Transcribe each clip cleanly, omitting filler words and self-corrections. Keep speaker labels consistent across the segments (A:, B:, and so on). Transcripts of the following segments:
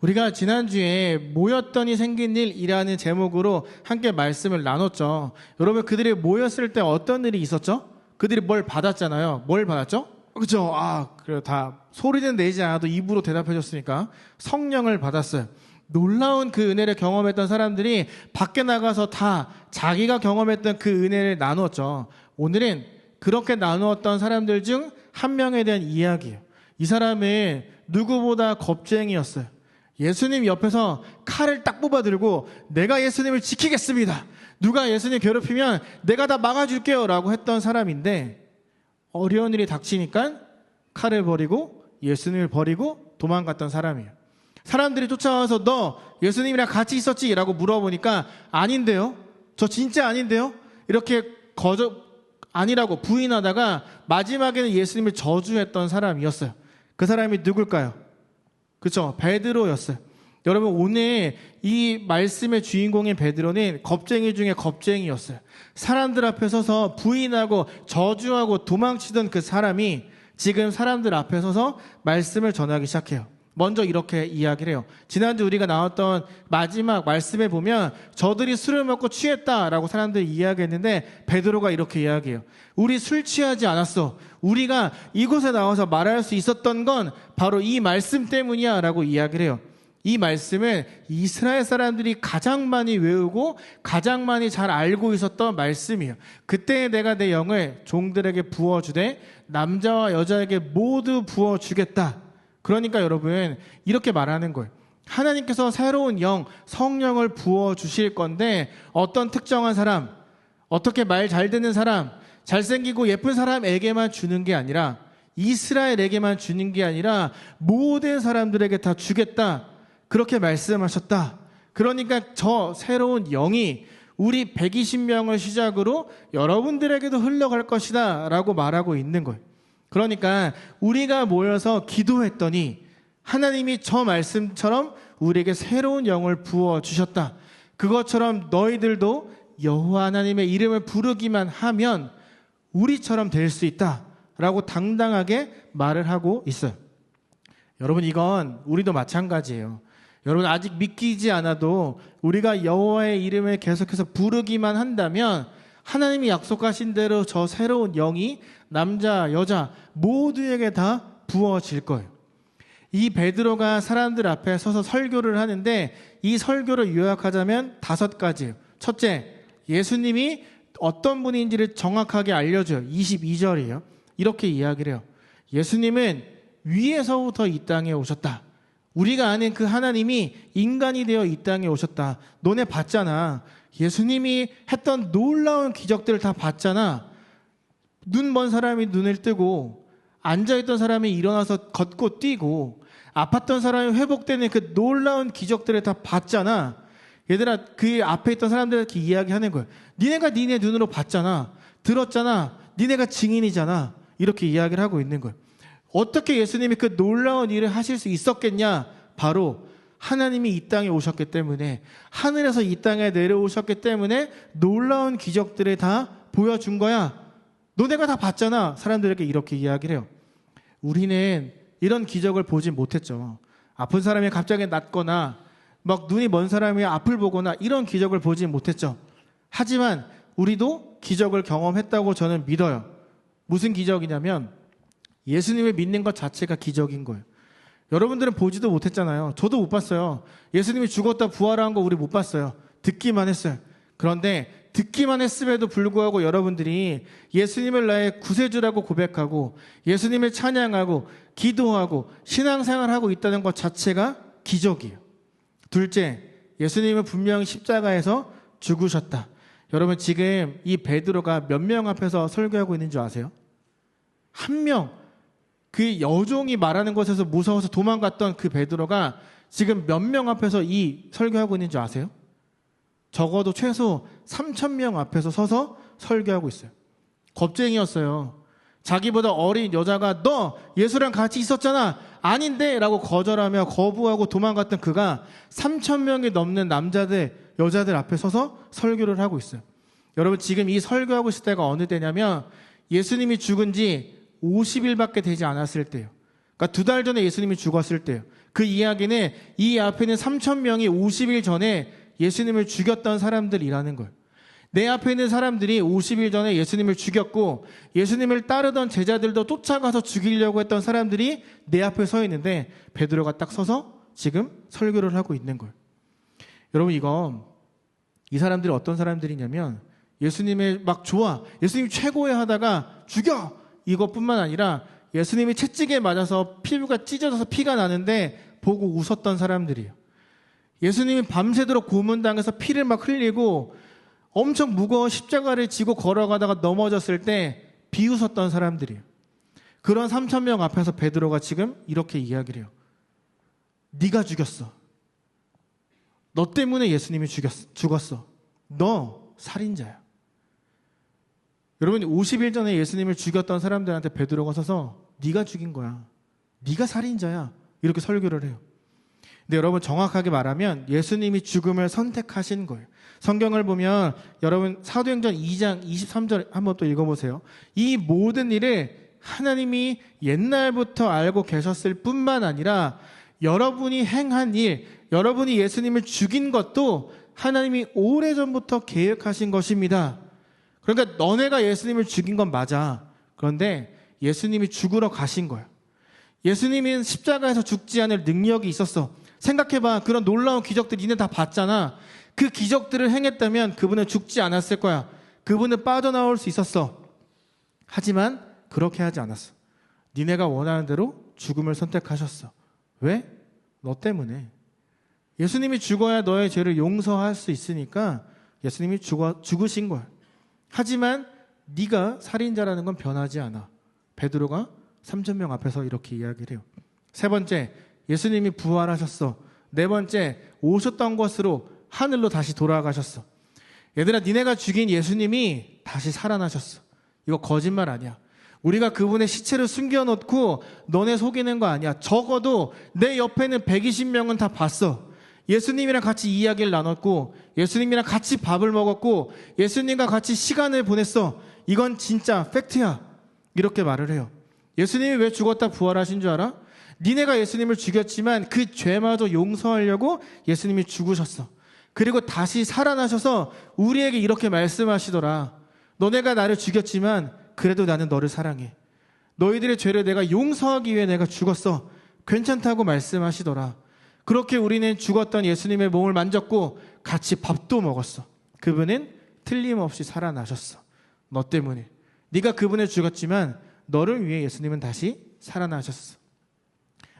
A: 우리가 지난주에 모였더니 생긴 일이라는 제목으로 함께 말씀을 나눴죠. 여러분, 그들이 모였을 때 어떤 일이 있었죠? 그들이 뭘 받았잖아요. 뭘 받았죠? 그죠? 그래, 다 소리는 내지 않아도 입으로 대답해 줬으니까 성령을 받았어요. 놀라운 그 은혜를 경험했던 사람들이 밖에 나가서 다 자기가 경험했던 그 은혜를 나누었죠. 오늘은 그렇게 나누었던 사람들 중 한 명에 대한 이야기예요. 이 사람은 누구보다 겁쟁이였어요. 예수님 옆에서 칼을 딱 뽑아 들고 내가 예수님을 지키겠습니다. 누가 예수님 괴롭히면 내가 다 막아줄게요 라고 했던 사람인데, 어려운 일이 닥치니까 칼을 버리고 예수님을 버리고 도망갔던 사람이에요. 사람들이 쫓아와서 너 예수님이랑 같이 있었지? 라고 물어보니까 아닌데요? 저 진짜 아닌데요? 이렇게 아니라고 부인하다가 마지막에는 예수님을 저주했던 사람이었어요. 그 사람이 누굴까요? 그렇죠. 베드로였어요. 여러분, 오늘 이 말씀의 주인공인 베드로는 겁쟁이 중에 겁쟁이였어요. 사람들 앞에 서서 부인하고 저주하고 도망치던 그 사람이 지금 사람들 앞에 서서 말씀을 전하기 시작해요. 먼저 이렇게 이야기를 해요. 지난주 우리가 나왔던 마지막 말씀에 보면 저들이 술을 먹고 취했다라고 사람들이 이야기했는데, 베드로가 이렇게 이야기해요. 우리 술 취하지 않았어. 우리가 이곳에 나와서 말할 수 있었던 건 바로 이 말씀 때문이야 라고 이야기를 해요. 이 말씀은 이스라엘 사람들이 가장 많이 외우고 가장 많이 잘 알고 있었던 말씀이에요. 그때 내가 내 영을 종들에게 부어주되 남자와 여자에게 모두 부어주겠다. 그러니까 여러분, 이렇게 말하는 거예요. 하나님께서 새로운 영, 성령을 부어주실 건데 어떤 특정한 사람, 어떻게 말 잘 듣는 사람, 잘생기고 예쁜 사람에게만 주는 게 아니라, 이스라엘에게만 주는 게 아니라 모든 사람들에게 다 주겠다. 그렇게 말씀하셨다. 그러니까 저 새로운 영이 우리 120명을 시작으로 여러분들에게도 흘러갈 것이다 라고 말하고 있는 거예요. 그러니까 우리가 모여서 기도했더니 하나님이 저 말씀처럼 우리에게 새로운 영을 부어주셨다. 그것처럼 너희들도 여호와 하나님의 이름을 부르기만 하면 우리처럼 될 수 있다 라고 당당하게 말을 하고 있어요. 여러분, 이건 우리도 마찬가지예요. 여러분, 아직 믿기지 않아도 우리가 여호와의 이름을 계속해서 부르기만 한다면 하나님이 약속하신 대로 저 새로운 영이 남자, 여자 모두에게 다 부어질 거예요. 이 베드로가 사람들 앞에 서서 설교를 하는데, 이 설교를 요약하자면 5가지예요. 첫째, 예수님이 어떤 분인지를 정확하게 알려줘요. 22절이에요. 이렇게 이야기를 해요. 예수님은 위에서부터 이 땅에 오셨다. 우리가 아는 그 하나님이 인간이 되어 이 땅에 오셨다. 너네 봤잖아. 예수님이 했던 놀라운 기적들을 다 봤잖아. 눈 먼 사람이 눈을 뜨고, 앉아있던 사람이 일어나서 걷고 뛰고, 아팠던 사람이 회복되는 그 놀라운 기적들을 다 봤잖아. 얘들아, 그 앞에 있던 사람들한테 이야기하는 거예요. 니네가 니네 눈으로 봤잖아. 들었잖아. 니네가 증인이잖아. 이렇게 이야기를 하고 있는 거예요. 어떻게 예수님이 그 놀라운 일을 하실 수 있었겠냐? 바로 하나님이 이 땅에 오셨기 때문에, 하늘에서 이 땅에 내려오셨기 때문에 놀라운 기적들을 다 보여준 거야. 너네가 다 봤잖아. 사람들에게 이렇게 이야기를 해요. 우리는 이런 기적을 보지 못했죠. 아픈 사람이 갑자기 낫거나 막 눈이 먼 사람이 앞을 보거나 이런 기적을 보지 못했죠. 하지만 우리도 기적을 경험했다고 저는 믿어요. 무슨 기적이냐면 예수님을 믿는 것 자체가 기적인 거예요. 여러분들은 보지도 못했잖아요. 저도 못 봤어요. 예수님이 죽었다 부활한 거 우리 못 봤어요. 듣기만 했어요. 그런데 듣기만 했음에도 불구하고 여러분들이 예수님을 나의 구세주라고 고백하고 예수님을 찬양하고 기도하고 신앙생활하고 있다는 것 자체가 기적이에요. 둘째, 예수님은 분명히 십자가에서 죽으셨다. 여러분, 지금 이 베드로가 몇 명 앞에서 설교하고 있는 줄 아세요? 한 명. 그 여종이 말하는 것에서 무서워서 도망갔던 그 베드로가 지금 몇 명 앞에서 이 설교하고 있는 줄 아세요? 적어도 최소 3,000명 앞에서 서서 설교하고 있어요. 겁쟁이였어요. 자기보다 어린 여자가 너 예수랑 같이 있었잖아. 아닌데 라고 거절하며 거부하고 도망갔던 그가 3,000명이 넘는 남자들, 여자들 앞에 서서 설교를 하고 있어요. 여러분, 지금 이 설교하고 있을 때가 어느 때냐면 예수님이 죽은 지 50일밖에 되지 않았을 때예요. 그러니까 2달 전에 예수님이 죽었을 때예요. 그 이야기는 이 앞에 있는 3천 명이 50일 전에 예수님을 죽였던 사람들이라는 거예요. 내 앞에 있는 사람들이 50일 전에 예수님을 죽였고 예수님을 따르던 제자들도 쫓아가서 죽이려고 했던 사람들이 내 앞에 서 있는데 베드로가 딱 서서 지금 설교를 하고 있는 거예요. 여러분, 이 사람들이 어떤 사람들이냐면 예수님의 막 좋아, 예수님 최고의 하다가 죽여! 이것뿐만 아니라 예수님이 채찍에 맞아서 피부가 찢어져서 피가 나는데 보고 웃었던 사람들이에요. 예수님이 밤새도록 고문당해서 피를 막 흘리고 엄청 무거운 십자가를 지고 걸어가다가 넘어졌을 때 비웃었던 사람들이에요. 그런 3천 명 앞에서 베드로가 지금 이렇게 이야기를 해요. 네가 죽였어. 너 때문에 예수님이 죽었어. 너 살인자야. 여러분, 50일 전에 예수님을 죽였던 사람들한테 베드로가 서서 네가 죽인 거야. 네가 살인자야. 이렇게 설교를 해요. 근데 여러분, 정확하게 말하면 예수님이 죽음을 선택하신 거예요. 성경을 보면 여러분 사도행전 2장 23절 한번 또 읽어보세요. 이 모든 일을 하나님이 옛날부터 알고 계셨을 뿐만 아니라 여러분이 행한 일, 여러분이 예수님을 죽인 것도 하나님이 오래전부터 계획하신 것입니다. 그러니까 너네가 예수님을 죽인 건 맞아. 그런데 예수님이 죽으러 가신 거야. 예수님은 십자가에서 죽지 않을 능력이 있었어. 생각해봐. 그런 놀라운 기적들 니네 다 봤잖아. 그 기적들을 행했다면 그분은 죽지 않았을 거야. 그분은 빠져나올 수 있었어. 하지만 그렇게 하지 않았어. 니네가 원하는 대로 죽음을 선택하셨어. 왜? 너 때문에. 예수님이 죽어야 너의 죄를 용서할 수 있으니까 예수님이 죽으신 거야. 하지만 네가 살인자라는 건 변하지 않아. 베드로가 3천 명 앞에서 이렇게 이야기를 해요. 세 번째, 예수님이 부활하셨어. 네 번째, 오셨던 곳으로 하늘로 다시 돌아가셨어. 얘들아, 니네가 죽인 예수님이 다시 살아나셨어. 이거 거짓말 아니야. 우리가 그분의 시체를 숨겨놓고 너네 속이는 거 아니야. 적어도 내 옆에는 120명은 다 봤어. 예수님이랑 같이 이야기를 나눴고 예수님이랑 같이 밥을 먹었고 예수님과 같이 시간을 보냈어. 이건 진짜 팩트야. 이렇게 말을 해요. 예수님이 왜 죽었다 부활하신 줄 알아? 니네가 예수님을 죽였지만 그 죄마저 용서하려고 예수님이 죽으셨어. 그리고 다시 살아나셔서 우리에게 이렇게 말씀하시더라. 너네가 나를 죽였지만 그래도 나는 너를 사랑해. 너희들의 죄를 내가 용서하기 위해 내가 죽었어. 괜찮다고 말씀하시더라. 그렇게 우리는 죽었던 예수님의 몸을 만졌고 같이 밥도 먹었어. 그분은 틀림없이 살아나셨어. 너 때문에. 네가 그분을 죽였지만 너를 위해 예수님은 다시 살아나셨어.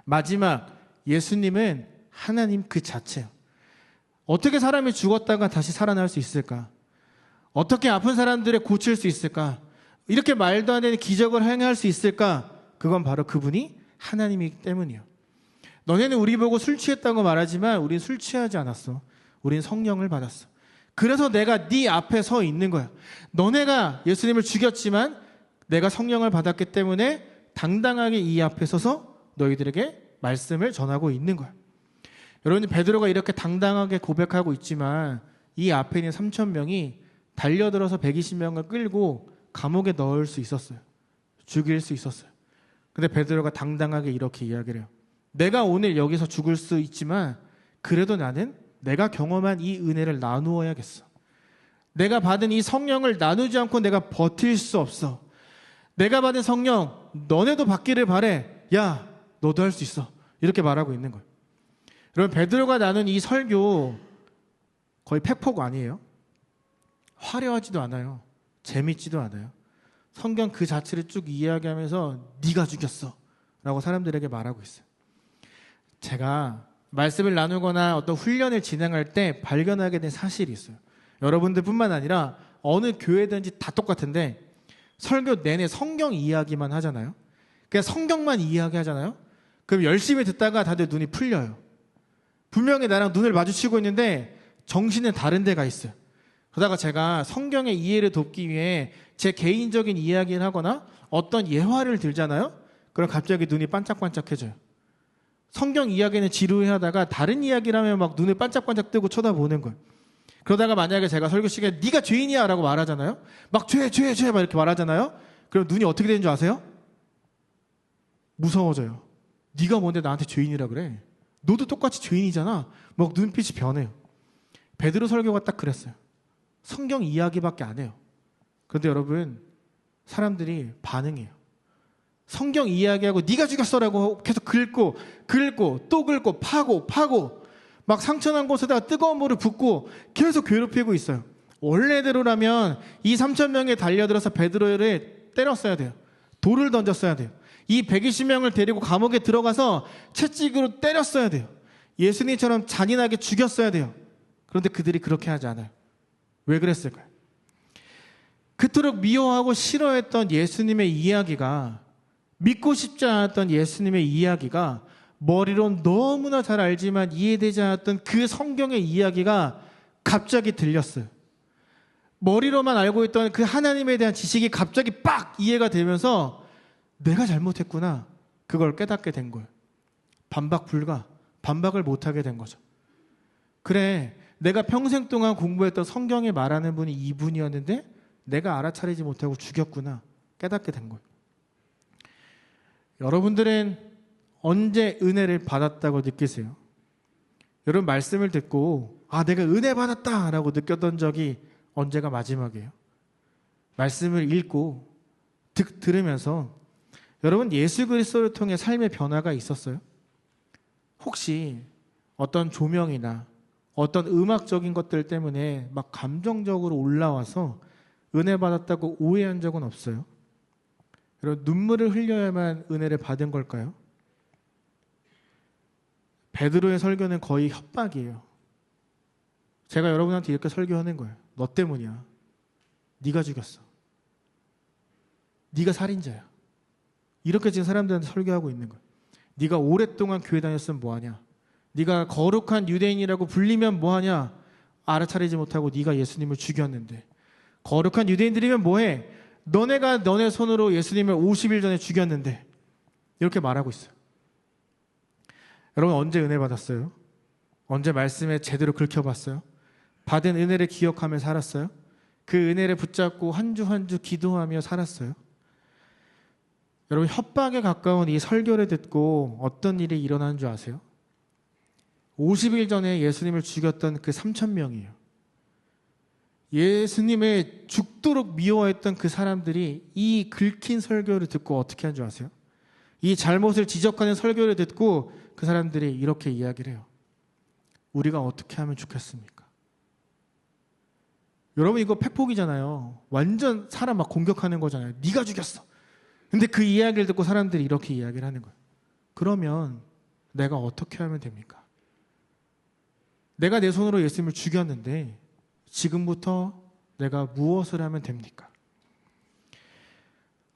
A: 마지막, 예수님은 하나님 그 자체예요. 어떻게 사람이 죽었다가 다시 살아날 수 있을까? 어떻게 아픈 사람들을 고칠 수 있을까? 이렇게 말도 안 되는 기적을 행할 수 있을까? 그건 바로 그분이 하나님이기 때문이에요. 너네는 우리 보고 술 취했다고 말하지만 우린 술 취하지 않았어. 우린 성령을 받았어. 그래서 내가 네 앞에 서 있는 거야. 너네가 예수님을 죽였지만 내가 성령을 받았기 때문에 당당하게 이 앞에 서서 너희들에게 말씀을 전하고 있는 거야. 여러분, 베드로가 이렇게 당당하게 고백하고 있지만 이 앞에 있는 3천 명이 달려들어서 120명을 끌고 감옥에 넣을 수 있었어요. 죽일 수 있었어요. 근데 베드로가 당당하게 이렇게 이야기를 해요. 내가 오늘 여기서 죽을 수 있지만 그래도 나는 내가 경험한 이 은혜를 나누어야겠어. 내가 받은 이 성령을 나누지 않고 내가 버틸 수 없어. 내가 받은 성령 너네도 받기를 바래. 야, 너도 할 수 있어. 이렇게 말하고 있는 거예요. 여러분, 베드로가 나눈 이 설교 거의 팩폭 아니에요? 화려하지도 않아요. 재밌지도 않아요. 성경 그 자체를 쭉 이야기하면서 네가 죽였어 라고 사람들에게 말하고 있어요. 제가 말씀을 나누거나 어떤 훈련을 진행할 때 발견하게 된 사실이 있어요. 여러분들 뿐만 아니라 어느 교회든지 다 똑같은데 설교 내내 성경 이야기만 하잖아요. 그냥 성경만 이야기하잖아요. 그럼 열심히 듣다가 다들 눈이 풀려요. 분명히 나랑 눈을 마주치고 있는데 정신은 다른 데가 있어요. 그러다가 제가 성경의 이해를 돕기 위해 제 개인적인 이야기를 하거나 어떤 예화를 들잖아요. 그럼 갑자기 눈이 반짝반짝해져요. 성경 이야기는 지루해하다가 다른 이야기를 하면 막 눈을 반짝반짝 뜨고 쳐다보는 거예요. 그러다가 만약에 제가 설교 시간에 네가 죄인이야 라고 말하잖아요. 막 죄 막 이렇게 말하잖아요. 그럼 눈이 어떻게 되는 줄 아세요? 무서워져요. 네가 뭔데 나한테 죄인이라 그래? 너도 똑같이 죄인이잖아. 막 눈빛이 변해요. 베드로 설교가 딱 그랬어요. 성경 이야기밖에 안 해요. 그런데 여러분, 사람들이 반응해요. 성경 이야기하고 네가 죽였어라고 계속 긁고 또 긁고 파고 막 상처난 곳에다가 뜨거운 물을 붓고 계속 괴롭히고 있어요. 원래대로라면 이 3,000명에 달려들어서 베드로를 때렸어야 돼요. 돌을 던졌어야 돼요. 이 120명을 데리고 감옥에 들어가서 채찍으로 때렸어야 돼요. 예수님처럼 잔인하게 죽였어야 돼요. 그런데 그들이 그렇게 하지 않아요. 왜 그랬을까요? 그토록 미워하고 싫어했던 예수님의 이야기가, 믿고 싶지 않았던 예수님의 이야기가, 머리론 너무나 잘 알지만 이해되지 않았던 그 성경의 이야기가 갑자기 들렸어요. 머리로만 알고 있던 그 하나님에 대한 지식이 갑자기 빡 이해가 되면서 내가 잘못했구나, 그걸 깨닫게 된 거예요. 반박 불가, 반박을 못하게 된 거죠. 그래, 내가 평생 동안 공부했던 성경에 말하는 분이 이분이었는데 내가 알아차리지 못하고 죽였구나, 깨닫게 된 거예요. 여러분들은 언제 은혜를 받았다고 느끼세요? 여러분, 말씀을 듣고 내가 은혜 받았다 라고 느꼈던 적이 언제가 마지막이에요? 말씀을 읽고 들으면서 여러분, 예수 그리스도를 통해 삶의 변화가 있었어요? 혹시 어떤 조명이나 어떤 음악적인 것들 때문에 막 감정적으로 올라와서 은혜 받았다고 오해한 적은 없어요? 여러분, 눈물을 흘려야만 은혜를 받은 걸까요? 베드로의 설교는 거의 협박이에요. 제가 여러분한테 이렇게 설교하는 거예요. 너 때문이야. 네가 죽였어. 네가 살인자야. 이렇게 지금 사람들한테 설교하고 있는 거예요. 네가 오랫동안 교회 다녔으면 뭐하냐. 네가 거룩한 유대인이라고 불리면 뭐하냐. 알아차리지 못하고 네가 예수님을 죽였는데. 거룩한 유대인들이면 뭐해. 너네가 너네 손으로 예수님을 50일 전에 죽였는데. 이렇게 말하고 있어요. 여러분, 언제 은혜 받았어요? 언제 말씀에 제대로 긁혀봤어요? 받은 은혜를 기억하며 살았어요? 그 은혜를 붙잡고 한 주 한 주 기도하며 살았어요? 여러분, 협박에 가까운 이 설교를 듣고 어떤 일이 일어나는 줄 아세요? 50일 전에 예수님을 죽였던 그 3,000명이에요. 예수님의 죽도록 미워했던 그 사람들이 이 긁힌 설교를 듣고 어떻게 한 줄 아세요? 이 잘못을 지적하는 설교를 듣고 그 사람들이 이렇게 이야기를 해요. 우리가 어떻게 하면 좋겠습니까? 여러분, 이거 팩폭이잖아요. 완전 사람 막 공격하는 거잖아요. 네가 죽였어. 근데 그 이야기를 듣고 사람들이 이렇게 이야기를 하는 거예요. 그러면 내가 어떻게 하면 됩니까? 내가 내 손으로 예수님을 죽였는데 지금부터 내가 무엇을 하면 됩니까?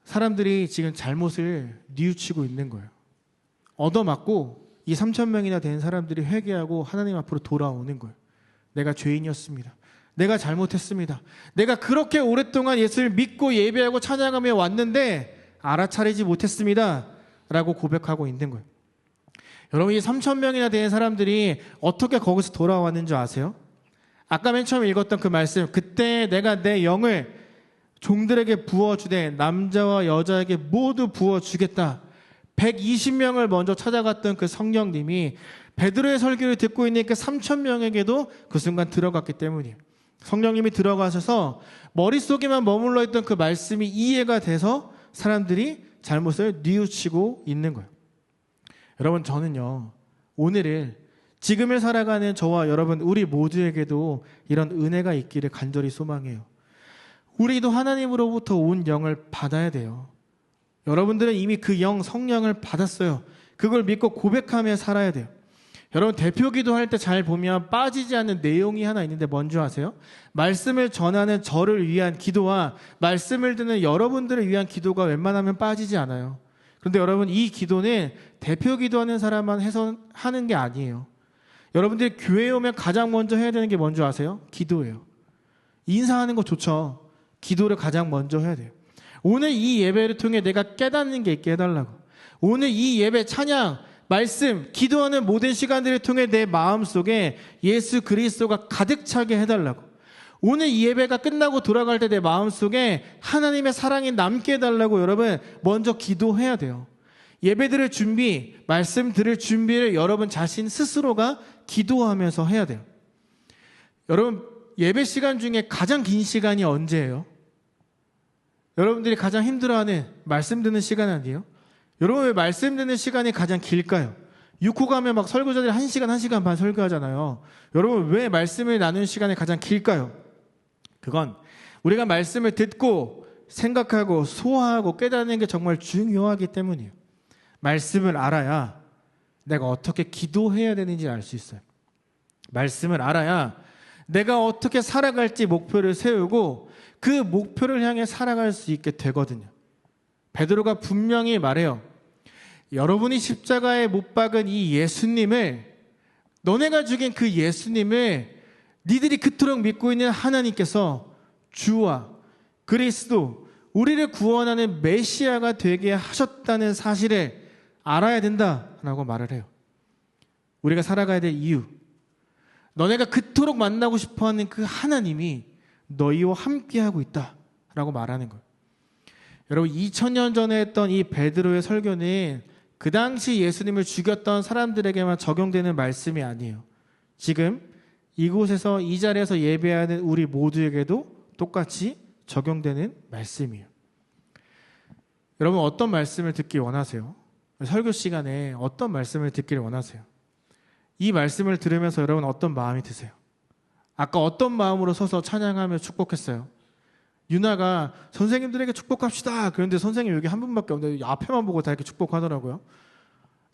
A: 사람들이 지금 잘못을 뉘우치고 있는 거예요. 얻어맞고 이 3,000명이나 된 사람들이 회개하고 하나님 앞으로 돌아오는 거예요. 내가 죄인이었습니다. 내가 잘못했습니다. 내가 그렇게 오랫동안 예수를 믿고 예배하고 찬양하며 왔는데 알아차리지 못했습니다 라고 고백하고 있는 거예요. 여러분, 이 3,000명이나 된 사람들이 어떻게 거기서 돌아왔는 줄 아세요? 아까 맨 처음 읽었던 그 말씀, 그때 내가 내 영을 종들에게 부어주되 남자와 여자에게 모두 부어주겠다. 120명을 먼저 찾아갔던 그 성령님이 베드로의 설교를 듣고 있는 그 3,000명에게도 그 순간 들어갔기 때문이에요. 성령님이 들어가셔서 머릿속에만 머물러 있던 그 말씀이 이해가 돼서 사람들이 잘못을 뉘우치고 있는 거예요. 여러분, 저는요, 오늘을, 지금을 살아가는 저와 여러분, 우리 모두에게도 이런 은혜가 있기를 간절히 소망해요. 우리도 하나님으로부터 온 영을 받아야 돼요. 여러분들은 이미 그 영, 성령을 받았어요. 그걸 믿고 고백하며 살아야 돼요. 여러분, 대표 기도할 때 잘 보면 빠지지 않는 내용이 하나 있는데 뭔지 아세요? 말씀을 전하는 저를 위한 기도와 말씀을 듣는 여러분들을 위한 기도가 웬만하면 빠지지 않아요. 그런데 여러분, 이 기도는 대표 기도하는 사람만 해서 하는 게 아니에요. 여러분들이 교회에 오면 가장 먼저 해야 되는 게 뭔지 아세요? 기도예요. 인사하는 거 좋죠. 기도를 가장 먼저 해야 돼요. 오늘 이 예배를 통해 내가 깨닫는 게 있게 해달라고. 오늘 이 예배, 찬양, 말씀, 기도하는 모든 시간들을 통해 내 마음속에 예수 그리스도가 가득 차게 해달라고. 오늘 이 예배가 끝나고 돌아갈 때 내 마음속에 하나님의 사랑이 남게 해달라고 여러분 먼저 기도해야 돼요. 예배 드릴 준비, 말씀 들을 준비를 여러분 자신 스스로가 기도하면서 해야 돼요. 여러분, 예배 시간 중에 가장 긴 시간이 언제예요? 여러분들이 가장 힘들어하는 말씀 듣는 시간 아니에요? 여러분, 왜 말씀 듣는 시간이 가장 길까요? 6호 가면 막 설교자들이 1시간, 1시간 반 설교하잖아요. 여러분, 왜 말씀을 나누는 시간이 가장 길까요? 그건 우리가 말씀을 듣고 생각하고 소화하고 깨닫는 게 정말 중요하기 때문이에요. 말씀을 알아야 내가 어떻게 기도해야 되는지 알 수 있어요. 말씀을 알아야 내가 어떻게 살아갈지 목표를 세우고 그 목표를 향해 살아갈 수 있게 되거든요. 베드로가 분명히 말해요. 여러분이 십자가에 못 박은 이 예수님을, 너네가 죽인 그 예수님을 니들이 그토록 믿고 있는 하나님께서 주와 그리스도, 우리를 구원하는 메시아가 되게 하셨다는 사실을 알아야 된다라고 말을 해요. 우리가 살아가야 될 이유, 너네가 그토록 만나고 싶어하는 그 하나님이 너희와 함께하고 있다라고 말하는 거예요. 여러분, 2000년 전에 했던 이 베드로의 설교는 그 당시 예수님을 죽였던 사람들에게만 적용되는 말씀이 아니에요. 지금 이곳에서, 이 자리에서 예배하는 우리 모두에게도 똑같이 적용되는 말씀이에요. 여러분, 어떤 말씀을 듣기 원하세요? 설교 시간에 어떤 말씀을 듣기를 원하세요? 이 말씀을 들으면서 여러분 어떤 마음이 드세요? 아까 어떤 마음으로 서서 찬양하며 축복했어요? 유나가 선생님들에게 축복합시다. 그런데 선생님 여기 한 분밖에 없는데 앞에만 보고 다 이렇게 축복하더라고요.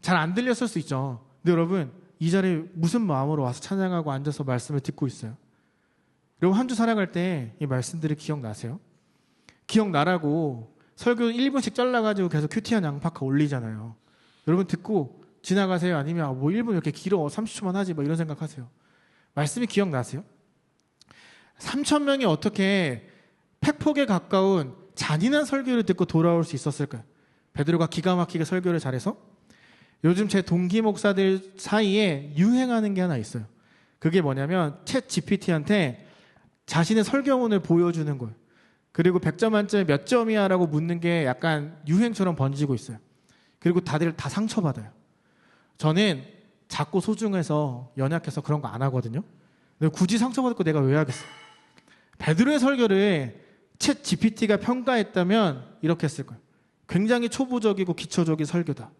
A: 잘 안 들렸을 수 있죠. 근데 여러분, 이 자리에 무슨 마음으로 와서 찬양하고 앉아서 말씀을 듣고 있어요? 여러분, 한 주 살아갈 때 이 말씀들이 기억나세요? 기억나라고 설교 1분씩 잘라가지고 계속 큐티한 양파카 올리잖아요. 여러분, 듣고 지나가세요? 아니면 뭐 1분 이렇게 길어 30초만 하지 뭐 이런 생각하세요? 말씀이 기억나세요? 3,000명이 어떻게 팩폭에 가까운 잔인한 설교를 듣고 돌아올 수 있었을까요? 베드로가 기가 막히게 설교를 잘해서? 요즘 제 동기 목사들 사이에 유행하는 게 하나 있어요. 그게 뭐냐면 챗 GPT한테 자신의 설교문을 보여주는 거예요. 그리고 100점 만점에 몇 점이야 라고 묻는 게 약간 유행처럼 번지고 있어요. 그리고 다들 다 상처받아요. 저는 작고 소중해서 연약해서 그런 거 안 하거든요. 근데 굳이 상처받을 거 내가 왜 하겠어? 베드로의 설교를 챗 GPT가 평가했다면 이렇게 했을 거예요. 굉장히 초보적이고 기초적인 설교다.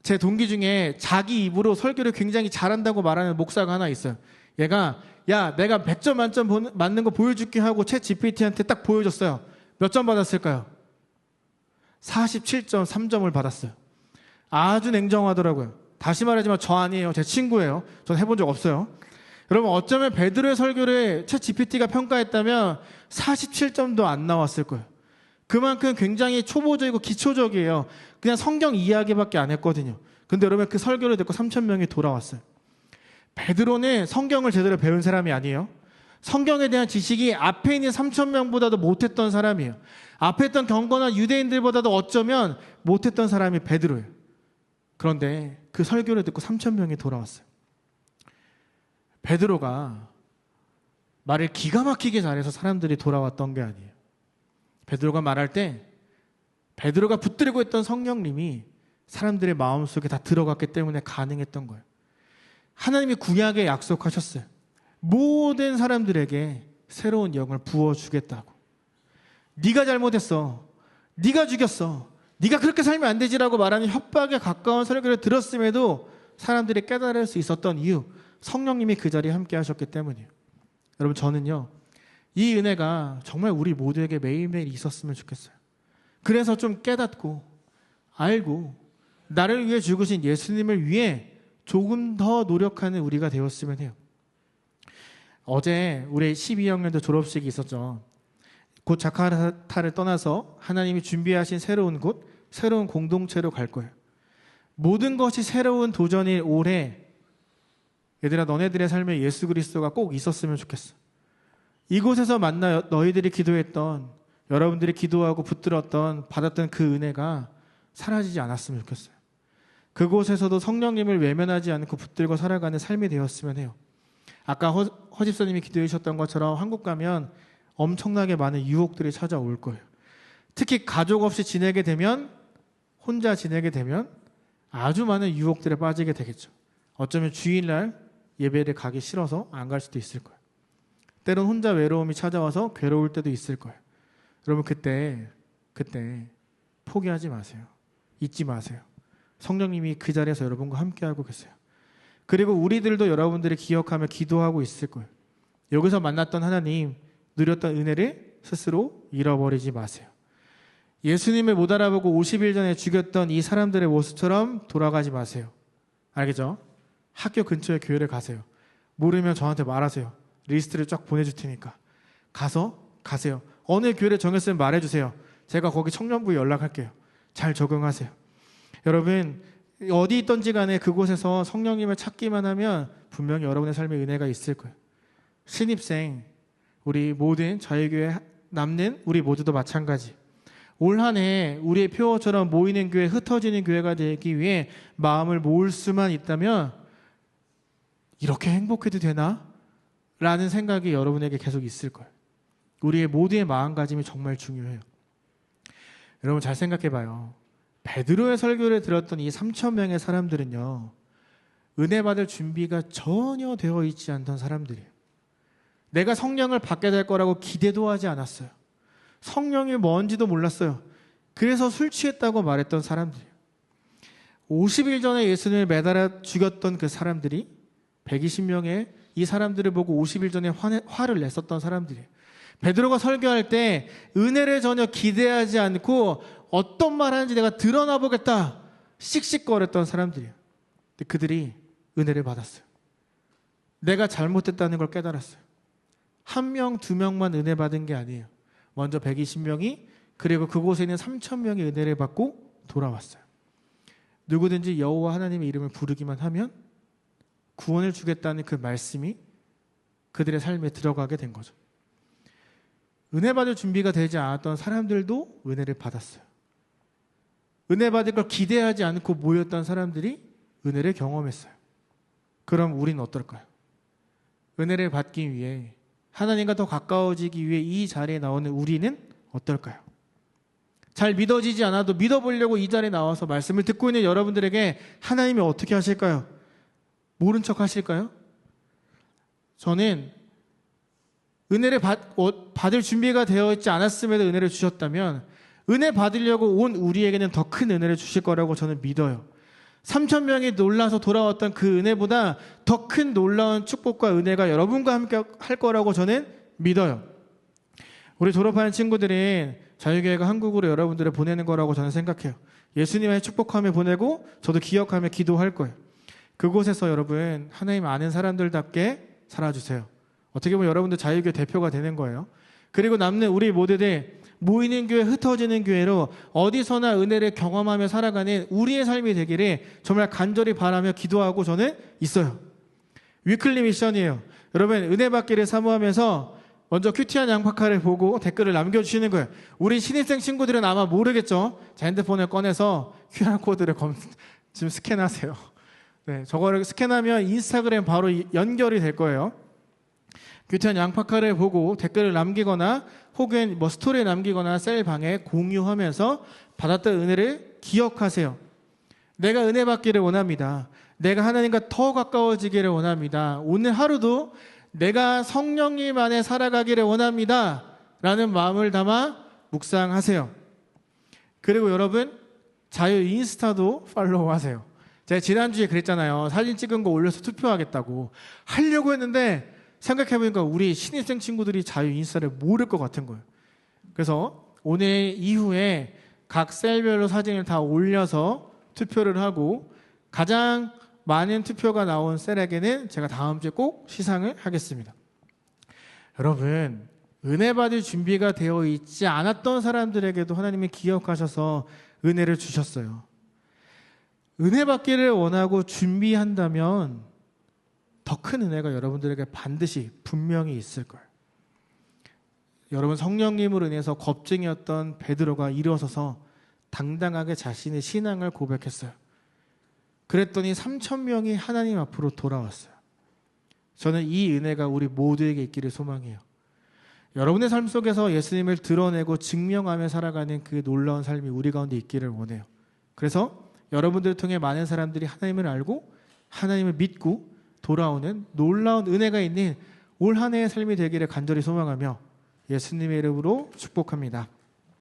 A: 제 동기 중에 자기 입으로 설교를 굉장히 잘한다고 말하는 목사가 하나 있어요. 얘가 야, 내가 100점 만점 맞는 거 보여줄게 하고 챗 GPT한테 딱 보여줬어요. 몇 점 받았을까요? 47.3점을 받았어요. 아주 냉정하더라고요. 다시 말하지만 저 아니에요. 제 친구예요. 전 해본 적 없어요. 여러분, 어쩌면 베드로의 설교를 챗 GPT가 평가했다면 47점도 안 나왔을 거예요. 그만큼 굉장히 초보적이고 기초적이에요. 그냥 성경 이야기밖에 안 했거든요. 근데 여러분, 그 설교를 듣고 3,000명이 돌아왔어요. 베드로는 성경을 제대로 배운 사람이 아니에요. 성경에 대한 지식이 앞에 있는 3,000명보다도 못했던 사람이에요. 앞에 있던 경건한 유대인들보다도 어쩌면 못했던 사람이 베드로예요. 그런데 그 설교를 듣고 3,000명이 돌아왔어요. 베드로가 말을 기가 막히게 잘해서 사람들이 돌아왔던 게 아니에요. 베드로가 말할 때 베드로가 붙들고 있던 성령님이 사람들의 마음속에 다 들어갔기 때문에 가능했던 거예요. 하나님이 구약에 약속하셨어요. 모든 사람들에게 새로운 영을 부어주겠다고. 네가 잘못했어. 네가 죽였어. 네가 그렇게 살면 안 되지라고 말하는 협박에 가까운 설교를 들었음에도 사람들이 깨달을 수 있었던 이유, 성령님이 그 자리에 함께 하셨기 때문이에요. 여러분, 저는요, 이 은혜가 정말 우리 모두에게 매일매일 있었으면 좋겠어요. 그래서 좀 깨닫고 알고 나를 위해 죽으신 예수님을 위해 조금 더 노력하는 우리가 되었으면 해요. 어제 우리 12학년도 졸업식이 있었죠. 곧 자카르타를 떠나서 하나님이 준비하신 새로운 곳, 새로운 공동체로 갈 거예요. 모든 것이 새로운 도전일 올해, 얘들아, 너네들의 삶에 예수 그리스도가 꼭 있었으면 좋겠어. 이곳에서 만나 너희들이 기도했던, 여러분들이 기도하고 붙들었던, 받았던 그 은혜가 사라지지 않았으면 좋겠어요. 그곳에서도 성령님을 외면하지 않고 붙들고 살아가는 삶이 되었으면 해요. 아까 허집사님이 기도해 주셨던 것처럼 한국 가면 엄청나게 많은 유혹들이 찾아올 거예요. 특히 가족 없이 지내게 되면 혼자 지내게 되면 아주 많은 유혹들에 빠지게 되겠죠. 어쩌면 주일날 예배를 가기 싫어서 안 갈 수도 있을 거예요. 때론 혼자 외로움이 찾아와서 괴로울 때도 있을 거예요. 여러분 그때 포기하지 마세요. 잊지 마세요. 성령님이 그 자리에서 여러분과 함께하고 계세요. 그리고 우리들도 여러분들이 기억하며 기도하고 있을 거예요. 여기서 만났던 하나님, 누렸던 은혜를 스스로 잃어버리지 마세요. 예수님을 못 알아보고 50일 전에 죽였던 이 사람들의 모습처럼 돌아가지 마세요. 알겠죠? 학교 근처에 교회를 가세요. 모르면 저한테 말하세요. 리스트를 쫙 보내줄 테니까. 가세요. 어느 교회를 정했으면 말해주세요. 제가 거기 청년부에 연락할게요. 잘 적응하세요. 여러분 어디 있던지 간에 그곳에서 성령님을 찾기만 하면 분명히 여러분의 삶에 은혜가 있을 거예요. 신입생, 우리 모든 자유교회 남는 우리 모두도 마찬가지. 올 한 해 우리의 표어처럼 모이는 교회, 흩어지는 교회가 되기 위해 마음을 모을 수만 있다면 이렇게 행복해도 되나? 라는 생각이 여러분에게 계속 있을 거예요. 우리의 모두의 마음가짐이 정말 중요해요. 여러분 잘 생각해봐요. 베드로의 설교를 들었던 이 3,000명의 사람들은요, 은혜 받을 준비가 전혀 되어 있지 않던 사람들이에요. 내가 성령을 받게 될 거라고 기대도 하지 않았어요. 성령이 뭔지도 몰랐어요. 그래서 술 취했다고 말했던 사람들이에요. 50일 전에 예수님을 매달아 죽였던 그 사람들이 120명의 이 사람들을 보고 50일 전에 화를 냈었던 사람들이에요. 베드로가 설교할 때 은혜를 전혀 기대하지 않고 어떤 말 하는지 내가 드러나 보겠다 씩씩거렸던 사람들이에요. 근데 그들이 은혜를 받았어요. 내가 잘못했다는 걸 깨달았어요. 1명, 2명만 은혜 받은 게 아니에요. 먼저 120명이, 그리고 그곳에 있는 3,000명이 은혜를 받고 돌아왔어요. 누구든지 여호와 하나님의 이름을 부르기만 하면 구원을 주겠다는 그 말씀이 그들의 삶에 들어가게 된 거죠. 은혜 받을 준비가 되지 않았던 사람들도 은혜를 받았어요. 은혜 받을 걸 기대하지 않고 모였던 사람들이 은혜를 경험했어요. 그럼 우리는 어떨까요? 은혜를 받기 위해, 하나님과 더 가까워지기 위해 이 자리에 나오는 우리는 어떨까요? 잘 믿어지지 않아도 믿어보려고 이 자리에 나와서 말씀을 듣고 있는 여러분들에게 하나님이 어떻게 하실까요? 모른 척 하실까요? 저는 은혜를 받을 준비가 되어 있지 않았음에도 은혜를 주셨다면 은혜 받으려고 온 우리에게는 더 큰 은혜를 주실 거라고 저는 믿어요. 3,000명이 놀라서 돌아왔던 그 은혜보다 더 큰 놀라운 축복과 은혜가 여러분과 함께 할 거라고 저는 믿어요. 우리 졸업하는 친구들은 자유교회가 한국으로 여러분들을 보내는 거라고 저는 생각해요. 예수님의 축복하며 보내고 저도 기억하며 기도할 거예요. 그곳에서 여러분 하나님 아는 사람들답게 살아주세요. 어떻게 보면 여러분들 자유교회 대표가 되는 거예요. 그리고 남는 우리 모두들 모이는 교회, 흩어지는 교회로 어디서나 은혜를 경험하며 살아가는 우리의 삶이 되기를 정말 간절히 바라며 기도하고 저는 있어요. 위클리 미션이에요. 여러분 은혜 받기를 사모하면서 먼저 큐티한 양파카를 보고 댓글을 남겨주시는 거예요. 우리 신입생 친구들은 아마 모르겠죠. 자, 핸드폰을 꺼내서 QR코드를 지금 스캔하세요. 네, 저거를 스캔하면 인스타그램 바로 연결이 될 거예요. 큐티한 양파카를 보고 댓글을 남기거나 혹은 스토리에 남기거나 셀방에 공유하면서 받았던 은혜를 기억하세요. 내가 은혜 받기를 원합니다. 내가 하나님과 더 가까워지기를 원합니다. 오늘 하루도 내가 성령님 안에 살아가기를 원합니다. 라는 마음을 담아 묵상하세요. 그리고 여러분 자유 인스타도 팔로우 하세요. 제가 지난주에 그랬잖아요. 사진 찍은 거 올려서 투표하겠다고. 하려고 했는데 생각해보니까 우리 신입생 친구들이 자유 인스타를 모를 것 같은 거예요. 그래서 오늘 이후에 각 셀별로 사진을 다 올려서 투표를 하고 가장 많은 투표가 나온 셀에게는 제가 다음 주에 꼭 시상을 하겠습니다. 여러분 은혜 받을 준비가 되어 있지 않았던 사람들에게도 하나님이 기억하셔서 은혜를 주셨어요. 은혜 받기를 원하고 준비한다면 더 큰 은혜가 여러분들에게 반드시 분명히 있을 거예요. 여러분 성령님으로 인해서 겁쟁이였던 베드로가 일어서서 당당하게 자신의 신앙을 고백했어요. 그랬더니 3,000명이 하나님 앞으로 돌아왔어요. 저는 이 은혜가 우리 모두에게 있기를 소망해요. 여러분의 삶 속에서 예수님을 드러내고 증명하며 살아가는 그 놀라운 삶이 우리 가운데 있기를 원해요. 그래서 여러분들을 통해 많은 사람들이 하나님을 알고 하나님을 믿고 돌아오는 놀라운 은혜가 있는 올 한 해의 삶이 되기를 간절히 소망하며 예수님의 이름으로 축복합니다.